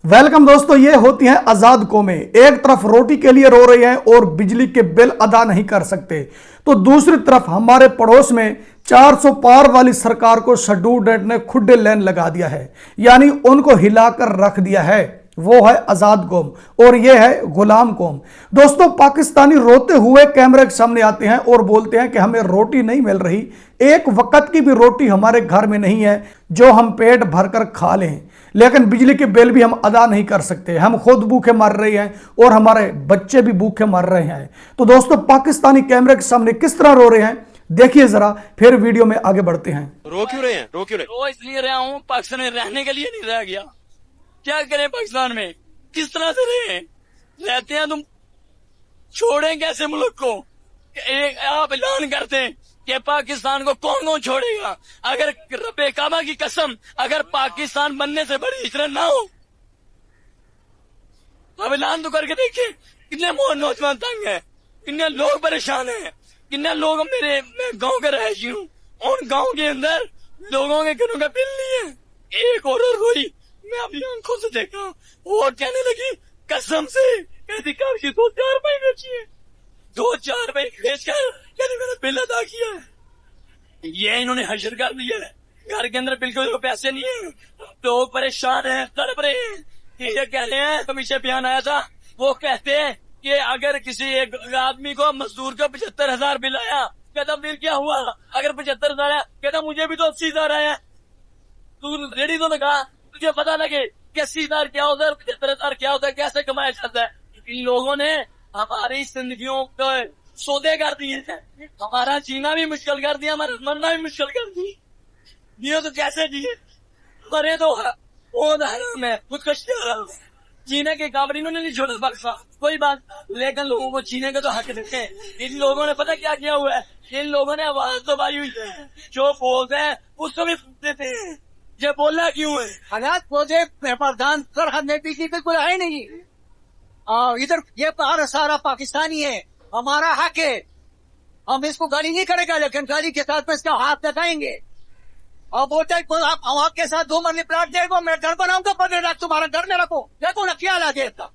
Welcome दोस्तों, ये होती हैं आजाद कौमें। एक तरफ रोटी के लिए रो रही हैं और बिजली के बिल अदा नहीं कर सकते, तो दूसरी तरफ हमारे पड़ोस में 400 पार वाली सरकार को शेड्यूल डेट ने खुड्डे लैन लगा दिया है, यानी उनको हिलाकर रख दिया है। वो है आजाद कौम और ये है गुलाम कौम। दोस्तों, पाकिस्तानी रोते हुए कैमरे के सामने आते हैं और बोलते हैं कि हमें रोटी नहीं मिल रही, एक वक्त की भी रोटी हमारे घर में नहीं है जो हम पेट भरकर खा लें, लेकिन बिजली के बिल भी हम अदा नहीं कर सकते। हम खुद भूखे मर रहे हैं और हमारे बच्चे भी भूखे मर रहे हैं। तो दोस्तों, पाकिस्तानी कैमरे के सामने किस तरह रो रहे हैं देखिए जरा, फिर वीडियो में आगे बढ़ते हैं। रो क्यों रहे हैं? रो इसलिए रहा हूँ, पाकिस्तान में रहने के लिए नहीं रह गया। क्या करें पाकिस्तान में, किस तरह से रहे रहते हैं तुम, छोड़ें कैसे मुल्क को? एक आप ऐलान करते हैं कि पाकिस्तान को कौन कौन छोड़ेगा? अगर रब्बे काबा की कसम, अगर पाकिस्तान बनने से बड़ी हिजरत ना हो, अब ऐलान तो करके देखिए। कितने नौजवान तंग है, कितने लोग परेशान हैं, कितने लोग मैं गांव का रहायशी हूँ, उन गांव के अंदर लोगों के घरों का बिल नहीं है। एक औरत रोई, मैं अपनी आंखों से देखा, वो कहने लगी कसम से, कहती काशी 2-4 रुपए बेची है, 2-4 रुपए बेच कर कहती मैंने बिल अदा किया है। ये इन्होंने हशर कर दिया है, घर के अंदर बिल्कुल पैसे नहीं है, लोग परेशान हैं, तड़प रहे हैं। ये कह रहे हैं, कमीशन बयान आया था, वो कहते हैं कि अगर किसी एक आदमी को, मजदूर को 75,000 बिल आया, कहता बिल क्या हुआ? अगर 75,000 आया, कहता मुझे भी तो 80,000 आया। तू रेडी तो लगा, तुझे पता लगे कि 80,000 क्या होता है, 75,000 क्या होता है, कैसे कमाया जाता है। इन लोगों ने हमारी जिंदगियों को सौदे कर दिए हैं, हमारा जीना भी मुश्किल कर दिया, हमारा मरना भी मुश्किल कर दी। जियो तो कैसे जिए, मरे तो बहुत हराम है, खुदकशी हराम है। जीने के काबिल इन्होंने नहीं छोड़ा बख्शा, कोई बात, लेकिन लोगों को जीने का तो हक देते हैं। इन लोगों ने पता क्या किया हुआ है, इन लोगों ने आवाज दबाई हुई है, जो बोलते हैं उसको भी देते हैं। ये बोलना क्यों है? हालात पौधे प्रधान सरहद में बिजली बिल्कुल है नहीं। इधर ये सारा पाकिस्तानी है, हमारा हक है, हम इसको गाली नहीं करेगा, लेकिन गाली के साथ में इसका हाथ लगाएंगे। और बोलते आप आपके साथ 2 मरले प्लाट देगा, मैं घर बनाऊंगा, 15 लाख तुम्हारा घर में रखो। देखो ना क्या लगे इसका,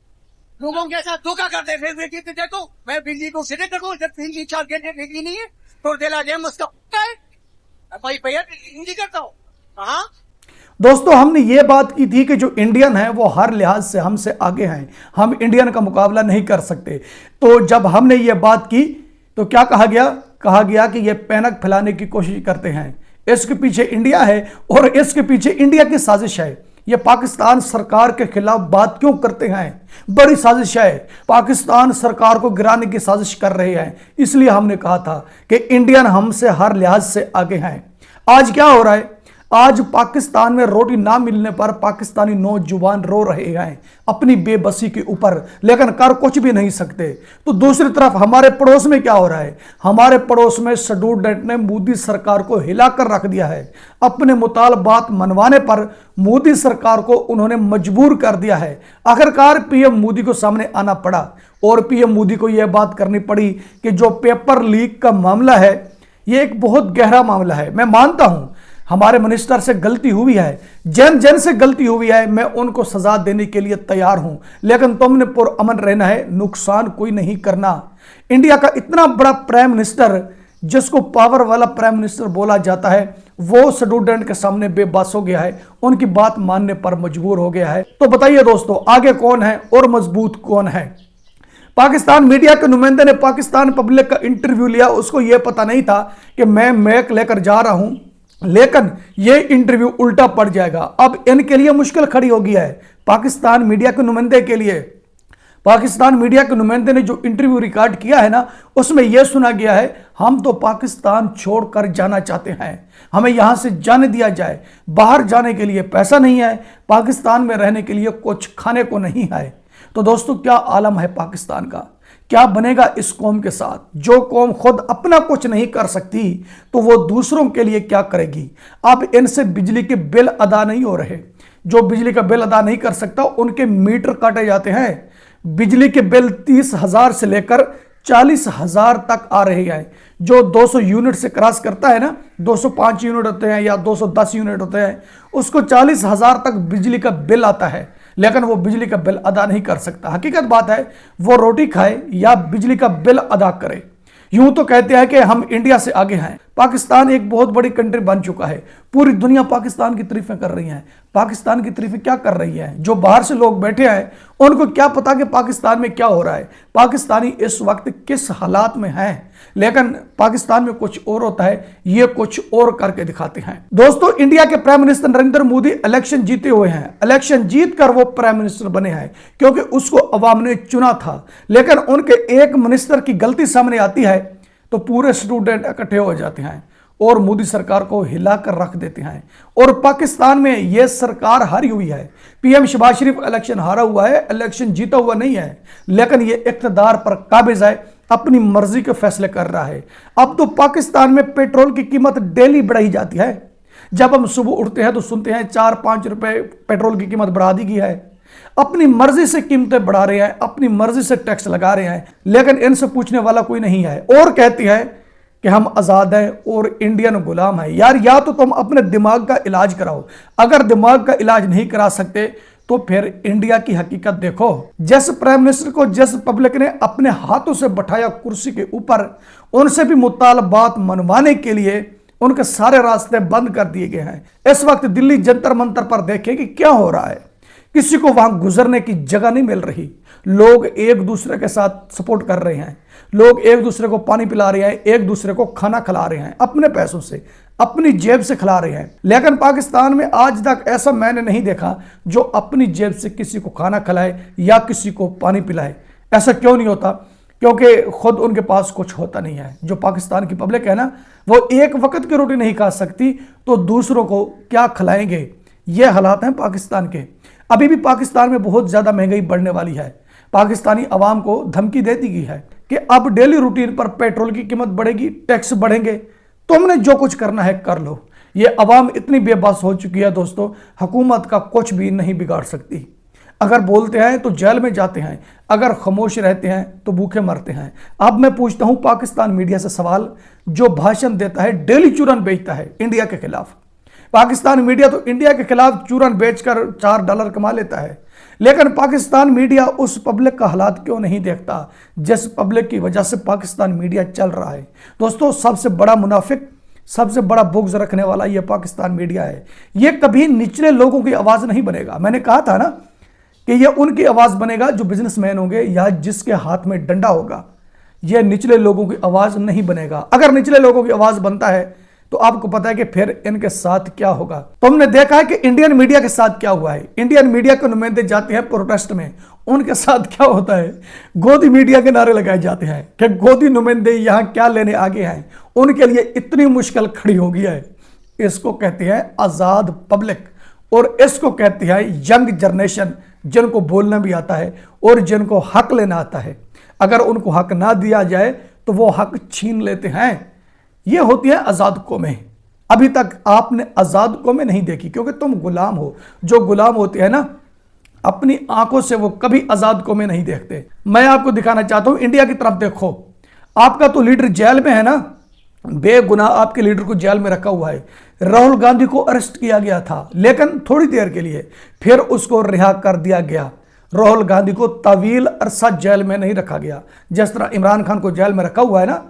लोगों के साथ धोखा करते थे। देखो मैं बिजली को सिरे करूँ, जब 3-4 घंटे बिजली नहीं है तो दिला दे उसका भाई भैया हिंदी करता हूँ। हाँ दोस्तों, हमने ये बात की थी कि जो इंडियन है वो हर लिहाज से हमसे आगे हैं, हम इंडियन का मुकाबला नहीं कर सकते। तो जब हमने ये बात की तो क्या कहा गया कि ये पैनक फैलाने की कोशिश करते हैं, इसके पीछे इंडिया है और इसके पीछे इंडिया की साजिश है। ये पाकिस्तान सरकार के खिलाफ बात क्यों करते हैं? बड़ी साजिश है, पाकिस्तान सरकार को गिराने की साजिश कर रहे हैं। इसलिए हमने कहा था कि इंडियन हमसे हर लिहाज से आगे हैं। आज क्या हो रहा है? आज पाकिस्तान में रोटी ना मिलने पर पाकिस्तानी नौजवान रो रहे हैं अपनी बेबसी के ऊपर, लेकिन कर कुछ भी नहीं सकते। तो दूसरी तरफ हमारे पड़ोस में क्या हो रहा है? हमारे पड़ोस में शेड्यूल डेट ने मोदी सरकार को हिलाकर रख दिया है। अपने मुतालबात मनवाने पर मोदी सरकार को उन्होंने मजबूर कर दिया है। आखिरकार पीएम मोदी को सामने आना पड़ा और पीएम मोदी को यह बात करनी पड़ी कि जो पेपर लीक का मामला है, यह एक बहुत गहरा मामला है। मैं मानता हूं हमारे मिनिस्टर से गलती हुई है, जन से गलती हुई है, मैं उनको सजा देने के लिए तैयार हूं, लेकिन तुमने पुरअमन रहना है, नुकसान कोई नहीं करना। इंडिया का इतना बड़ा प्राइम मिनिस्टर, जिसको पावर वाला प्राइम मिनिस्टर बोला जाता है, वो स्टूडेंट के सामने बेबस हो गया है, उनकी बात मानने पर मजबूर हो गया है। तो बताइए दोस्तों, आगे कौन है और मजबूत कौन है? पाकिस्तान मीडिया के नुमाइंदे ने पाकिस्तान पब्लिक का इंटरव्यू लिया, उसको यह पता नहीं था कि मैं मैक लेकर जा रहा हूं, लेकिन यह इंटरव्यू उल्टा पड़ जाएगा। अब इनके लिए मुश्किल खड़ी हो गई है, पाकिस्तान मीडिया के नुमाइंदे के लिए। पाकिस्तान मीडिया के नुमाइंदे ने जो इंटरव्यू रिकॉर्ड किया है ना, उसमें यह सुना गया है, हम तो पाकिस्तान छोड़कर जाना चाहते हैं, हमें यहां से जाने दिया जाए, बाहर जाने के लिए पैसा नहीं है, पाकिस्तान में रहने के लिए कुछ खाने को नहीं है। तो दोस्तों, क्या आलम है पाकिस्तान का? क्या बनेगा इस कौम के साथ? जो कौम खुद अपना कुछ नहीं कर सकती तो वो दूसरों के लिए क्या करेगी? अब इनसे बिजली के बिल अदा नहीं हो रहे, जो बिजली का बिल अदा नहीं कर सकता उनके मीटर काटे जाते हैं। बिजली के बिल 30,000 से लेकर 40,000 तक आ रहे हैं। जो 200 यूनिट से क्रॉस करता है ना, 205 यूनिट होते हैं या 210 यूनिट होते हैं, उसको 40,000 तक बिजली का बिल आता है। लेकिन वो बिजली का बिल अदा नहीं कर सकता। हकीकत बात है, वो रोटी खाए या बिजली का बिल अदा करे। यूं तो कहते हैं कि हम इंडिया से आगे हैं। पाकिस्तान एक बहुत बड़ी कंट्री बन चुका है, पूरी दुनिया पाकिस्तान की तारीफें कर रही है। पाकिस्तान की तारीफें क्या कर रही है? जो बाहर से लोग बैठे हैं उनको क्या पता कि पाकिस्तान में क्या हो रहा है, पाकिस्तानी इस वक्त किस हालात में है। लेकिन पाकिस्तान में कुछ और होता है, ये कुछ और करके दिखाते हैं। दोस्तों, इंडिया के prime minister Narendra Modi election जीते हुए हैं। इलेक्शन जीत कर वो प्राइम मिनिस्टर बने हैं क्योंकि उसको अवाम ने चुना था। लेकिन उनके एक मिनिस्टर की गलती सामने आती है तो पूरे स्टूडेंट इकट्ठे हो जाते हैं और मोदी सरकार को हिलाकर रख देते हैं। और पाकिस्तान में यह सरकार हारी हुई है। पीएम शहबाज शरीफ इलेक्शन हारा हुआ है, इलेक्शन जीता हुआ नहीं है, लेकिन यह इख्तिदार पर काबिज है, अपनी मर्जी के फैसले कर रहा है। अब तो पाकिस्तान में पेट्रोल की कीमत डेली बढ़ाई जाती है। जब हम सुबह उठते हैं तो सुनते हैं 4-5 रुपए पेट्रोल की कीमत बढ़ा दी गई है। अपनी मर्जी से कीमतें बढ़ा रहे हैं, अपनी मर्जी से टैक्स लगा रहे हैं, लेकिन इनसे पूछने वाला कोई नहीं है। और कहती है कि हम आजाद हैं और इंडियन गुलाम है। यार, या तो तुम अपने दिमाग का इलाज कराओ। अगर दिमाग का इलाज नहीं करा सकते तो फिर इंडिया की हकीकत देखो। जिस प्राइम मिनिस्टर को जिस पब्लिक ने अपने हाथों से बैठाया कुर्सी के ऊपर, उनसे भी मुतालबात मनवाने के लिए उनके सारे रास्ते बंद कर दिए गए हैं। इस वक्त दिल्ली जंतर मंतर पर देखें कि क्या हो रहा है। किसी को वहां गुजरने की जगह नहीं मिल रही। लोग एक दूसरे के साथ सपोर्ट कर रहे हैं, लोग एक दूसरे को पानी पिला रहे हैं, एक दूसरे को खाना खिला रहे हैं, अपने पैसों से, अपनी जेब से खिला रहे हैं। लेकिन पाकिस्तान में आज तक ऐसा मैंने नहीं देखा जो अपनी जेब से किसी को खाना खिलाए या किसी को पानी पिलाए। ऐसा क्यों नहीं होता? क्योंकि खुद उनके पास कुछ होता नहीं है। जो पाकिस्तान की पब्लिक है ना, वो एक वक्त की रोटी नहीं खा सकती तो दूसरों को क्या खिलाएंगे। ये हालात हैं पाकिस्तान के। अभी भी पाकिस्तान में बहुत ज्यादा महंगाई बढ़ने वाली है। पाकिस्तानी अवाम को धमकी दे दी गई है कि अब डेली रूटीन पर पेट्रोल की कीमत बढ़ेगी, टैक्स बढ़ेंगे, तुमने जो कुछ करना है कर लो। ये अवाम इतनी बेबस हो चुकी है दोस्तों, हुकूमत का कुछ भी नहीं बिगाड़ सकती। अगर बोलते हैं तो जेल में जाते हैं, अगर खामोश रहते हैं तो भूखे मरते हैं। अब मैं पूछता हूं पाकिस्तान मीडिया से सवाल, जो भाषण देता है, डेली चूरन बेचता है इंडिया के खिलाफ। पाकिस्तान मीडिया तो इंडिया के खिलाफ चूरन बेचकर $4 कमा लेता है, लेकिन पाकिस्तान मीडिया उस पब्लिक का हालात क्यों नहीं देखता जिस पब्लिक की वजह से पाकिस्तान मीडिया चल रहा है। दोस्तों, सबसे बड़ा मुनाफिक, सबसे बड़ा बुग़्ज़ रखने वाला ये पाकिस्तान मीडिया है। ये कभी निचले लोगों की आवाज़ नहीं बनेगा। मैंने कहा था ना कि ये उनकी आवाज़ बनेगा जो बिजनेसमैन होंगे या जिसके हाथ में डंडा होगा। यह निचले लोगों की आवाज़ नहीं बनेगा। अगर निचले लोगों की आवाज़ बनता है तो आपको पता है कि फिर इनके साथ क्या होगा। तुमने देखा है कि इंडियन मीडिया के साथ क्या हुआ है। इंडियन मीडिया के नुमाइंदे जाते हैं प्रोटेस्ट में, उनके साथ क्या होता है? गोदी मीडिया के नारे लगाए जाते हैं कि गोदी नुमाइंदे यहां क्या लेने आगे हैं। उनके लिए इतनी मुश्किल खड़ी हो गई है। इसको कहते हैं आजाद पब्लिक और इसको कहते हैं यंग जनरेशन, जिनको बोलना भी आता है और जिनको हक लेना आता है। अगर उनको हक ना दिया जाए तो वो हक छीन लेते हैं। ये होती है आजाद कौमें। अभी तक आपने आजाद कौमें नहीं देखी क्योंकि तुम गुलाम हो। जो गुलाम होते हैं ना, अपनी आंखों से वो कभी आजाद कौमें नहीं देखते। मैं आपको दिखाना चाहता हूं, इंडिया की तरफ देखो। आपका तो लीडर जेल में है ना, बेगुनाह आपके लीडर को जेल में रखा हुआ है। राहुल गांधी को अरेस्ट किया गया था, लेकिन थोड़ी देर के लिए, फिर उसको रिहा कर दिया गया। राहुल गांधी को तवील अरसा जेल में नहीं रखा गया। जिस तरह इमरान खान को जेल में रखा हुआ है ना,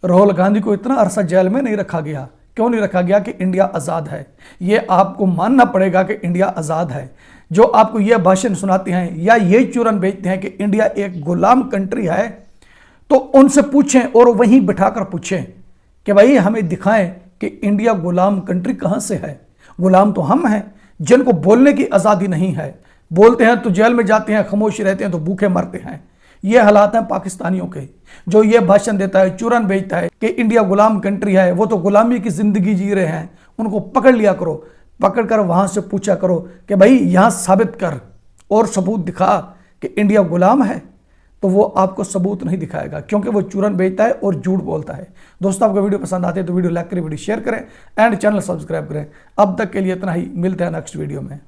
राहुल गांधी को इतना अरसा जेल में नहीं रखा गया। क्यों नहीं रखा गया? कि इंडिया आज़ाद है। ये आपको मानना पड़ेगा कि इंडिया आज़ाद है। जो आपको ये भाषण सुनाते हैं या ये चूरन बेचते हैं कि इंडिया एक गुलाम कंट्री है, तो उनसे पूछें और वहीं बिठाकर पूछें कि भाई हमें दिखाएं कि इंडिया गुलाम कंट्री कहां से है। गुलाम तो हम हैं जिनको बोलने की आज़ादी नहीं है। बोलते हैं तो जेल में जाते हैं, खामोश रहते हैं तो भूखे मरते हैं। ये हालात हैं पाकिस्तानियों के। जो ये भाषण देता है, चूरन बेचता है कि इंडिया गुलाम कंट्री है, वो तो गुलामी की जिंदगी जी रहे हैं। उनको पकड़ लिया करो, पकड़कर वहां से पूछा करो कि भाई यहां साबित कर और सबूत दिखा कि इंडिया गुलाम है। तो वो आपको सबूत नहीं दिखाएगा क्योंकि वो चूरन बेचता है और झूठ बोलता है। दोस्तों, आपको वीडियो पसंद आते हैं तो वीडियो लाइक करें, वीडियो शेयर करें एंड चैनल सब्सक्राइब करें। अब तक के लिए इतना ही, मिलते हैं नेक्स्ट वीडियो में।